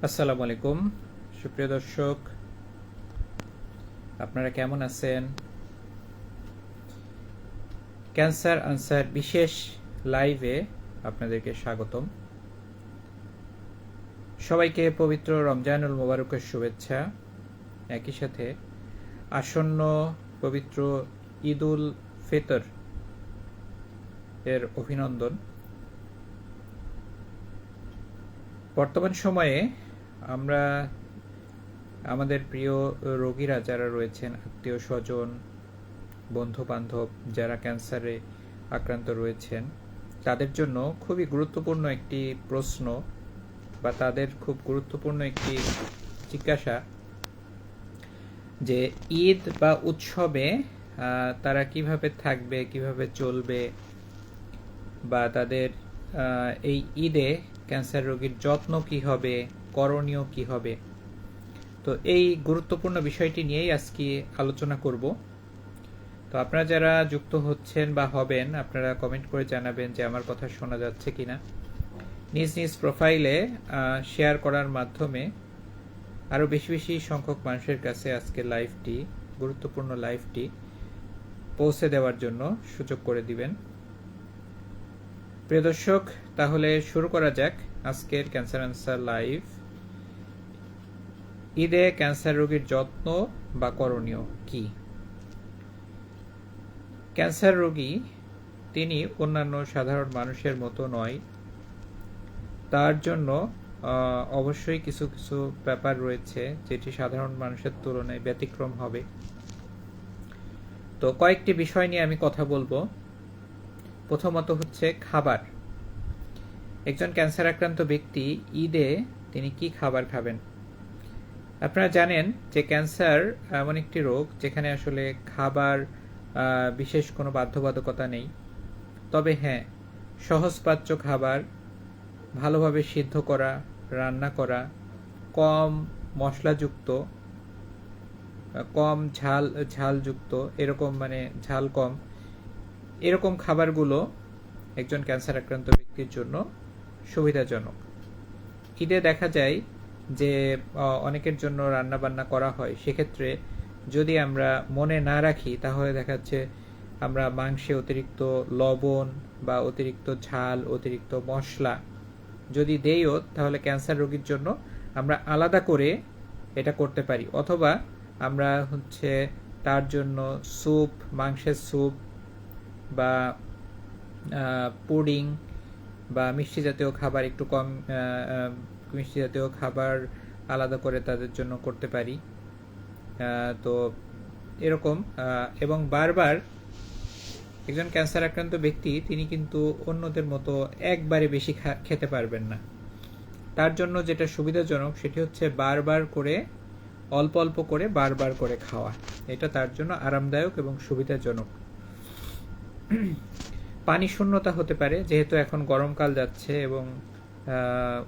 আসসালামু আলাইকুম সুপ্রিয় দর্শক, আপনারা কেমন আছেন? ক্যান্সার আনসার বিশেষ লাইভে আপনাদেরকে স্বাগতম। সবাইকে পবিত্র রমজানুল মোবারকের শুভেচ্ছা। একই সাথে আসন্ন পবিত্র ঈদুল ফিতর এর অভিনন্দন। বর্তমান সময়ে আমরা আমাদের প্রিয় রোগীরা যারা রয়েছেন, আত্মীয় স্বজন, বন্ধু বান্ধব যারা ক্যান্সারে আক্রান্ত রয়েছেন, তাদের জন্য খুবই গুরুত্বপূর্ণ একটি প্রশ্ন বা তাদের খুব গুরুত্বপূর্ণ একটি জিজ্ঞাসা যে ঈদ বা উৎসবে তারা কিভাবে থাকবে, কিভাবে চলবে, বা তাদের এই ঈদে ক্যান্সার রোগীর যত্ন কি হবে, করণীয় কি হবে। তো এই গুরুত্বপূর্ণ বিষয়টি নিয়েই আজকে আলোচনা করব। তো আপনারা যারা যুক্ত হচ্ছেন বা হবেন, আপনারা কমেন্ট করে জানাবেন যে আমার কথা শোনা যাচ্ছে কিনা। নিজ নিজ প্রোফাইলে শেয়ার করার মাধ্যমে আরও বেশি বেশি সংখ্যক মানুষের কাছে আজকে লাইভটি, গুরুত্বপূর্ণ লাইভটি পৌঁছে দেওয়ার জন্য সুযোগ করে দিবেন। প্রিয় দর্শক, তাহলে শুরু করা যাক আজকের ক্যান্সার আনসার লাইভ। ঈদে ক্যান্সার রোগীর যত্ন বা করণীয় কি? ক্যান্সার রোগী তিনি অন্যান্য সাধারণ মানুষের মতো নয়। তার জন্য অবশ্যই কিছু কিছু ব্যাপার রয়েছে যেটি সাধারণ মানুষের তুলনায় ব্যতিক্রম হবে। তো কয়েকটি বিষয় নিয়ে আমি কথা বলবো। প্রথমত হচ্ছে খাবার। একজন ক্যান্সার আক্রান্ত ব্যক্তি ঈদে তিনি কি খাবার খাবেন? আপনারা জানেন যে ক্যান্সার এমন একটি রোগ যেখানে আসলে খাবার বিশেষ কোনো বাধ্যবাধকতা নেই। তবে হ্যাঁ, সহজপাচ্য খাবার, ভালোভাবে সিদ্ধ করা, রান্না করা, কম মশলাযুক্ত, কম ঝালযুক্ত, এরকম মানে ঝাল কম, এরকম খাবারগুলো একজন ক্যান্সার আক্রান্ত ব্যক্তির জন্য সুবিধাজনক। ঈদে দেখা যায় যে অনেকের জন্য রান্না বান্না করা হয়, সেক্ষেত্রে যদি আমরা মনে না রাখি তাহলে দেখা যাচ্ছে আমরা মাংসে অতিরিক্ত লবণ বা অতিরিক্ত ঝাল, অতিরিক্ত মশলা যদি দেইও, তাহলে ক্যান্সার রোগীর জন্য আমরা আলাদা করে এটা করতে পারি। অথবা আমরা তার জন্য স্যুপ, মাংসের স্যুপ বা পুডিং বা মিষ্টি জাতীয় খাবার, একটু কম মিষ্টি জাতীয় খাবার আলাদা করে তাদের জন্য করতে পারি। তো এরকম এবং বারবার একজন ক্যান্সার আক্রান্ত ব্যক্তি তিনি কিন্তু অন্যদের মতো একবারে বেশি খেতে পারবেন না। তার জন্য যেটা সুবিধাজনক সেটি হচ্ছে বারবার করে, অল্প অল্প করে বারবার করে খাওয়া। এটা তার জন্য আরামদায়ক এবং সুবিধাজনক। পানি শূন্যতা হতে পারে, যেহেতু এখন গরমকাল যাচ্ছে এবং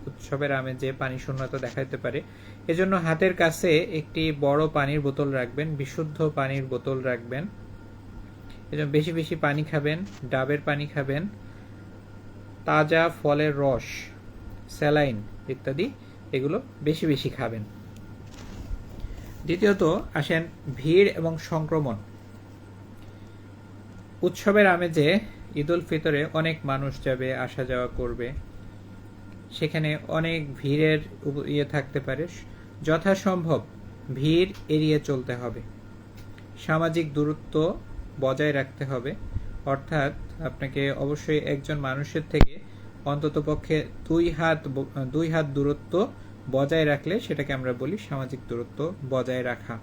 উৎসবের আমেজে পানি শূন্যতা দেখা দিতে পারে। এজন্য হাতের কাছে একটি বড় পানির বোতল রাখবেন, বিশুদ্ধ পানির বোতল রাখবেন। এজন্য বেশি বেশি পানি খাবেন, ডাবের পানি খাবেন, তাজা ফলের রস, স্যালাইন ইত্যাদি এগুলো বেশি বেশি খাবেন। দ্বিতীয়ত আসেন ভিড় এবং সংক্রমণ। উৎসবের আমেজে ঈদুল ফিতরে অনেক মানুষ যাবে, আসা যাওয়া করবে, সেখানে অনেক ভিড়ের থাকতে পারে। যথাসম্ভব ভিড় এড়িয়ে চলতে হবে, সামাজিক দূরত্ব বজায় রাখতে হবে। অর্থাৎ আপনাকে অবশ্যই একজন মানুষের থেকে অন্ততপক্ষে 2 হাত দূরত্ব বজায় রাখলে সেটাকে আমরা বলি সামাজিক দূরত্ব বজায় রাখা।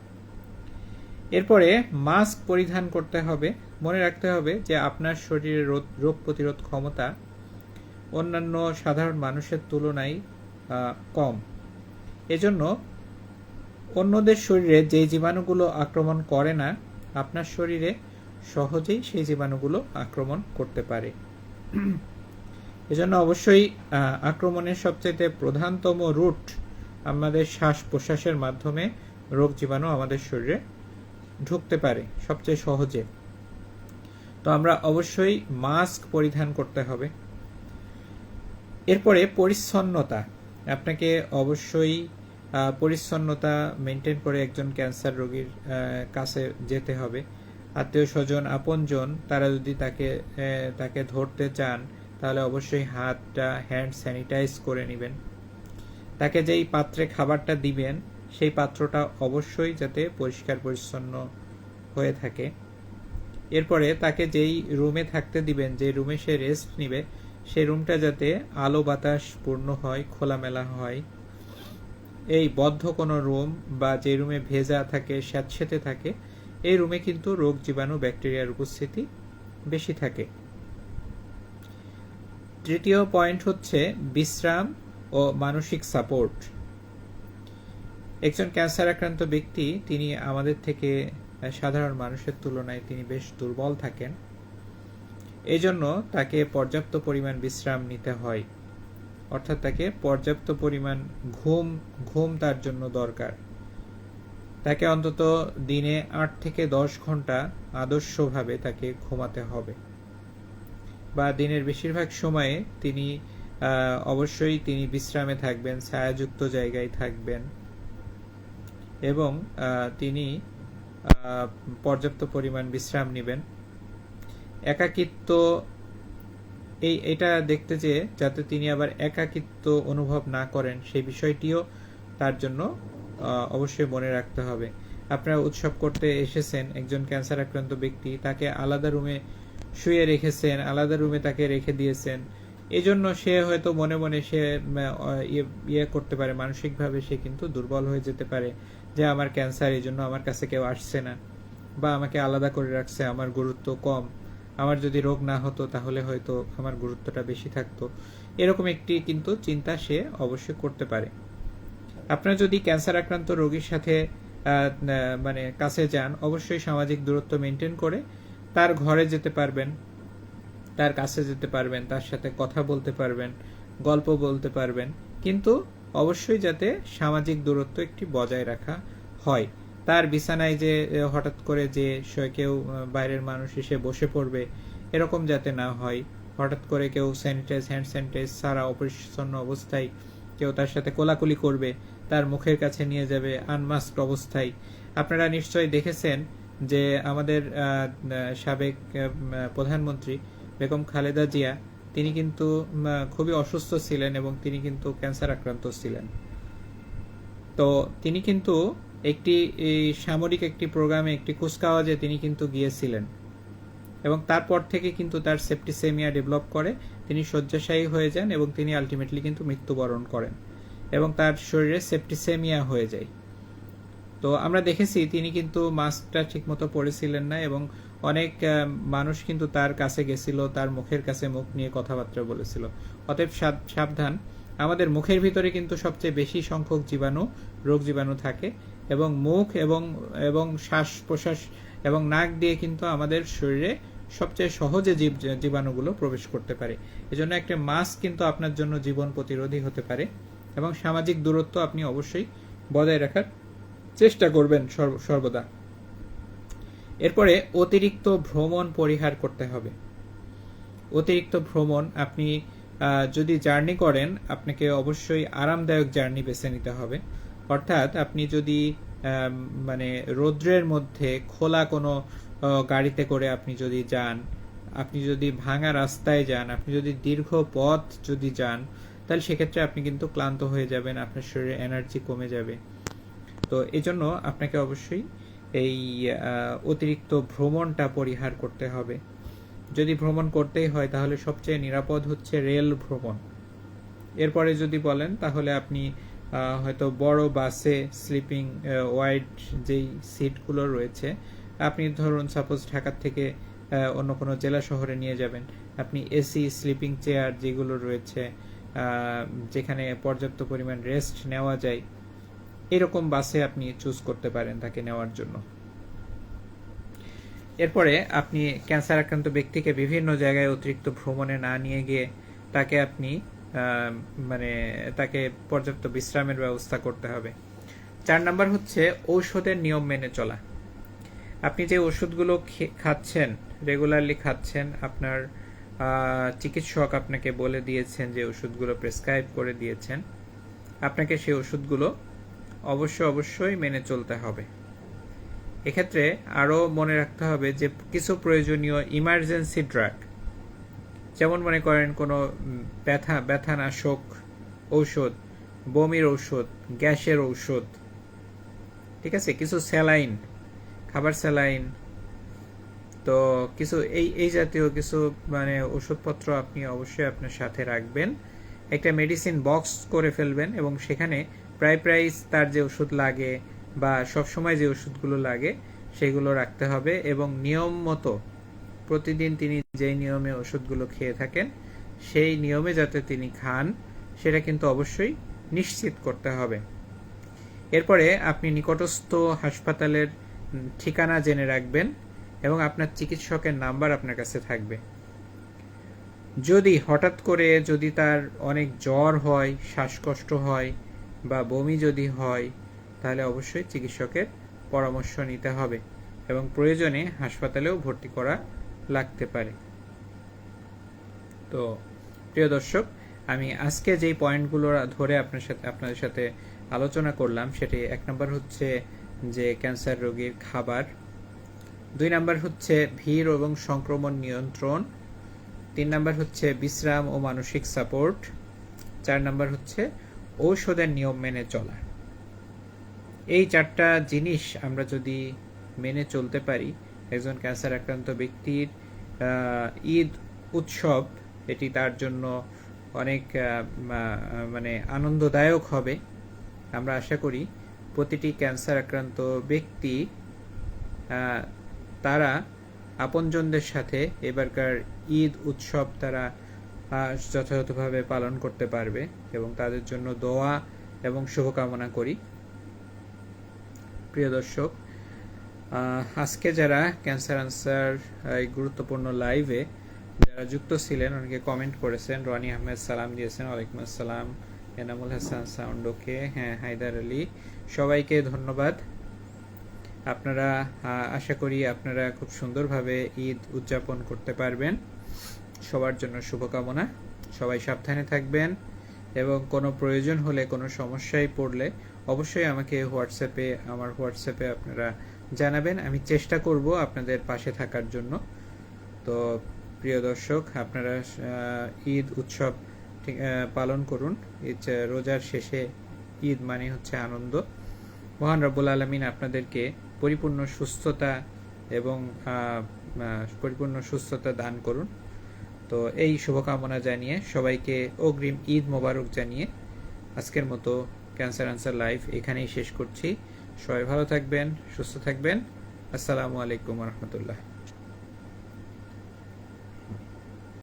এরপরে মাস্ক পরিধান করতে হবে। মনে রাখতে হবে যে আপনার শরীরের রোগ প্রতিরোধ ক্ষমতা অন্যান্য সাধারণ মানুষের তুলনায় কম। এজন্য অন্যদের শরীরে যে জীবাণুগুলো আক্রমণ করে না, আপনার শরীরে সহজেই সেই জীবাণুগুলো আক্রমণ করতে পারে। এজন্য অবশ্যই আক্রমণের সবচেয়ে প্রধানতম রুট আমাদের শ্বাস প্রশ্বাসের মাধ্যমে রোগ জীবাণু আমাদের শরীরে ঢুকতে পারে সবচেয়ে সহজে। তো আমরা অবশ্যই মাস্ক পরিধান করতে হবে। এরপরে পরিচ্ছন্নতা। আপনাকে অবশ্যই পরিচ্ছন্নতা মেনটেন করে একজন ক্যান্সার রোগীর কাছে যেতে হবে। আত্মীয় স্বজন, আপনজন তারা যদি তাকে ধরতে চান তাহলে অবশ্যই হাতটা হ্যান্ড স্যানিটাইজ করে নেবেন। তাকে যেই পাত্রে খাবারটা দিবেন সেই পাত্রটা অবশ্যই যাতে পরিষ্কার পরিচ্ছন্ন হয়ে থাকে। এরপরে তাকে যেই রুমে থাকতে দিবেন, যে রুমে সে রেস্ট নিবে, সেই রুমটা যাতে আলো বাতাস পূর্ণ হয়, খোলামেলা হয়। এই বদ্ধ কোনো রুম বা যে রুমে ভেজা থাকে, স্যাঁতসেঁতে থাকে, এই রুমে কিন্তু রোগ জীবাণু ব্যাকটেরিয়ার উপস্থিতি বেশি থাকে। তৃতীয় পয়েন্ট হচ্ছে বিশ্রাম ও মানসিক সাপোর্ট। একজন ক্যান্সার আক্রান্ত ব্যক্তি তিনি আমাদের থেকে সাধারণ মানুষের তুলনায় তিনি বেশ দুর্বল থাকেন। এই জন্য তাকে পর্যাপ্ত পরিমাণ বিশ্রাম নিতে হয়, অর্থাৎ তাকে পর্যাপ্ত পরিমাণ ঘুম তার জন্য দরকার। তাকে অন্তত দিনে 8 থেকে 10 ঘন্টা আদর্শভাবে তাকে ঘুমাতে হবে, বা দিনের বেশিরভাগ সময়ে তিনি অবশ্যই তিনি বিশ্রামে থাকবেন, ছায়াযুক্ত জায়গায় থাকবেন এবং তিনি পর্যাপ্ত পরিমাণ বিশ্রাম নেবেন। একাকিত্ব এটা দেখতে যে যাতে তিনি আবার একাকিত্ব অনুভব না করেন সেই বিষয়টিও তার জন্য অবশ্যই মনে রাখতে হবে। আপনারা উৎসব করতে এসেছেন, একজন ক্যান্সার আক্রান্ত ব্যক্তি, তাকে আলাদা রুমে শুয়ে রেখেছেন, আলাদা রুমে তাকে রেখে দিয়েছেন। এজন্য সে হয়তো মনে মনে সে ইয়ে করতে পারে, মানসিকভাবে সে কিন্তু দুর্বল হয়ে যেতে পারে যে আমার ক্যান্সার, এই জন্য আমার কাছে কেউ আসছে না, বা আমাকে আলাদা করে রাখছে, আমার গুরুত্ব কম, আমার যদি রোগ না হতো তাহলে হয়তো আমার গুরুত্বটা বেশি থাকতো। এরকম একটি কিন্তু চিন্তা সে অবশ্যই করতে পারে। আপনারা যদি ক্যান্সার আক্রান্ত রোগীর সাথে কাছে যান, অবশ্যই সামাজিক দূরত্ব মেনটেন করে তার ঘরে যেতে পারবেন, তার কাছে যেতে পারবেন, তার সাথে কথা বলতে পারবেন, গল্প বলতে পারবেন, কিন্তু অবশ্যই যাতে সামাজিক দূরত্ব একটি বজায় রাখা হয়। তার বিছানায় যে হঠাৎ করে যে কেউ বাইরের মানুষ এসে বসে পড়বে, এরকম যাতে না হয়। হঠাৎ করে কেউ হ্যান্ড স্যানিটাইজ ছাড়া অপরিচ্ছন্ন অবস্থায় কেউ তার সাথে কোলাকুলি করবে, তার মুখের কাছে নিয়ে যাবে আনমাস্কড অবস্থায়। আপনারা নিশ্চয়ই দেখেছেন যে আমাদের সাবেক প্রধানমন্ত্রী বেগম খালেদা জিয়া, তিনি কিন্তু খুবই অসুস্থ ছিলেন এবং তিনি কিন্তু ক্যান্সার আক্রান্ত ছিলেন। তো তিনি কিন্তু একটি সামরিক একটি প্রোগ্রামে, একটি কুচকাওয়াজে তিনি কিন্তু গিয়েছিলেন এবং তারপর থেকে কিন্তু তার সেপ্টিসেমিয়া ডেভেলপ করে, তিনি শয্যাশায়ী হয়ে যান এবং তিনি আলটিমেটলি কিন্তু মৃত্যুবরণ করেন এবং তার শরীরে সেপ্টিসেমিয়া হয়ে যায়। তো আমরা দেখেছি তিনি কিন্তু মাস্কটা ঠিকমতো পরেছিলেন না এবং অনেক মানুষ কিন্তু তার কাছে গেছিল, তার মুখের কাছে মুখ নিয়ে কথাবার্তা বলেছিল। অতএব সাবধান, আমাদের মুখের ভিতরে কিন্তু সবচেয়ে বেশি সংখ্যক রোগ জীবাণু থাকে এবং মুখ এবং শ্বাস প্রশ্বাস এবং নাক দিয়ে কিন্তু আমাদের শরীরে সবচেয়ে সহজে জীবাণুগুলো প্রবেশ করতে পারে। এজন্য একটা মাস্ক কিন্তু আপনার জন্য জীবন প্রতিরোধী হতে পারে এবং সামাজিক দূরত্ব আপনি অবশ্যই বজায় রাখার চেষ্টা করবেন সর্বদা। এরপরে অতিরিক্ত ভ্রমণ পরিহার করতে হবে। অতিরিক্ত ভ্রমণ, আপনি যদি জার্নি করেন আপনাকে অবশ্যই আরামদায়ক জার্নি বেছে নিতে হবে। অর্থাৎ আপনি যদি রৌদ্রের মধ্যে খোলা কোনো গাড়িতে করে আপনি যদি যান, আপনি যদি ভাঙা রাস্তায় যান, আপনি যদি দীর্ঘ পথ যদি যান, তাহলে সেক্ষেত্রে আপনি কিন্তু ক্লান্ত হয়ে যাবেন, আপনার শরীরে এনার্জি কমে যাবে। তো এই জন্য আপনাকে অবশ্যই এই অতিরিক্ত ভ্রমণটা পরিহার করতে হবে। যদি ভ্রমণ করতেই হয় তাহলে সবচেয়ে নিরাপদ হচ্ছে রেল ভ্রমণ। এরপরে যদি বলেন তাহলে আপনি হয়তো বড় বাসে স্লিপিং ওয়াইড যেই সিটগুলো রয়েছে, আপনি ধরুন সাপোজ ঢাকা থেকে অন্য কোনো জেলা শহরে নিয়ে যাবেন, আপনি এসি স্লিপিং চেয়ার যেগুলো রয়েছে, যেখানে পর্যাপ্ত পরিমাণ রেস্ট নেওয়া যায়, এরকম বাসে আপনি চুজ করতে পারেন তাকে নেওয়ার জন্য। এরপরে আপনি ক্যান্সার আক্রান্ত ব্যক্তিকে বিভিন্ন জায়গায় অতিরিক্ত ভ্রমণে না নিয়ে গিয়ে তাকে আপনি তাকে পর্যাপ্ত বিশ্রামের ব্যবস্থা করতে হবে। 4 নাম্বার হচ্ছে ঔষধের নিয়ম মেনে চলা। আপনি যে ওষুধগুলো খাচ্ছেন, রেগুলারলি খাচ্ছেন, আপনার চিকিৎসক আপনাকে বলে দিয়েছেন, যে ওষুধগুলো প্রেসক্রাইব করে দিয়েছেন, আপনাকে সেই ওষুধগুলো অবশ্যই মেনে চলতে হবে। এক্ষেত্রে আরও মনে রাখতে হবে যে কিছু প্রয়োজনীয় ইমার্জেন্সি ড্রাগ, যেমন মনে করেন কোনো ব্যথানাশক ঔষধ, বমির ঔষধ, গ্যাসের ঔষধ, ঠিক আছে, কিছু স্যালাইন, খাবার স্যালাইন, তো কিছু এই জাতীয় কিছু মানে ওষুধপত্র আপনি অবশ্যই আপনার সাথে রাখবেন। একটা মেডিসিন বক্স করে ফেলবেন এবং সেখানে প্রায় তার যে ওষুধ লাগে বা সবসময় যে ওষুধগুলো লাগে সেগুলো রাখতে হবে এবং নিয়ম মতো প্রতিদিন তিনি যেই নিয়মে ওষুধগুলো খেয়ে থাকেন সেই নিয়মে যাতে তিনি খান সেটা কিন্তু অবশ্যই নিশ্চিত করতে হবে। এরপরে আপনি নিকটস্থ হাসপাতালের ঠিকানা জেনে রাখবেন এবং আপনার চিকিৎসকের নাম্বার আপনার কাছে থাকবে। যদি হঠাৎ করে যদি তার অনেক জ্বর হয়, শ্বাসকষ্ট হয় বা বমি যদি হয়, তাহলে অবশ্যই চিকিৎসকের পরামর্শ নিতে হবে এবং প্রয়োজনে হাসপাতালেও ভর্তি করা লাগতে পারে। তো প্রিয় দর্শক, আমি আজকে যেই পয়েন্টগুলো ধরে আপনাদের সাথে আলোচনা করলাম সেটি 1 নম্বর হচ্ছে যে ক্যান্সার রোগীর খাবার, 2 নম্বর হচ্ছে ভিড় এবং সংক্রমণ নিয়ন্ত্রণ, 3 নম্বর হচ্ছে বিশ্রাম ও মানসিক সাপোর্ট, 4 নম্বর হচ্ছে ঔষধের নিয়ম মেনে চলা। এই 4টা জিনিস আমরা যদি মেনে চলতে পারি, একজন ক্যান্সার আক্রান্ত ব্যক্তির ঈদ উৎসব এটি তার জন্য অনেক মানে আনন্দদায়ক হবে। আমরা আশা করি প্রতিটি ক্যান্সার আক্রান্ত ব্যক্তি তারা আপনজনদের সাথে এবারকার ঈদ উৎসব তারা যথাযথভাবে পালন করতে পারবে এবং তাদের জন্য দোয়া এবং শুভকামনা করি। প্রিয় দর্শক, আজকে যারা ক্যান্সার আনসার এই গুরুত্বপূর্ণ লাইভে যারা যুক্ত ছিলেন, অনেকে কমেন্ট করেছেন। রনি আহমেদ সালাম দিয়েছেন, ওয়ালাইকুম আসসালাম। এনামুল হাসান সাউন্ড ওকে, হ্যাঁ, হায়দার আলী, সবাইকে ধন্যবাদ। আপনারা আশা করি আপনারা খুব সুন্দরভাবে ঈদ উদযাপন করতে পারবেন। সবার জন্য শুভকামনা। সবাই সাবধানে থাকবেন এবং কোনো প্রয়োজন হলে, কোনো সমস্যায় পড়লে অবশ্যই আমাকে আমার হোয়াটসঅ্যাপে আপনারা জানাবেন। আমি চেষ্টা করব আপনাদের পাশে থাকার জন্য। তো প্রিয় দর্শক, আপনারা ঈদ উৎসব পালন করুন। রোজার শেষে ঈদ মানে হচ্ছে আনন্দ। মহান রব্বুল আলামিন আপনাদেরকে পরিপূর্ণ সুস্থতা দান করুন। তো এই শুভকামনা জানিয়ে সবাইকে অগ্রিম ঈদ মোবারক জানিয়ে আজকের মতো ক্যান্সার আনসার লাইভ এখানেই শেষ করছি। সবাই ভালো থাকবেন, সুস্থ থাকবেন। আসসালামু আলাইকুম রহমতুল্লাহ।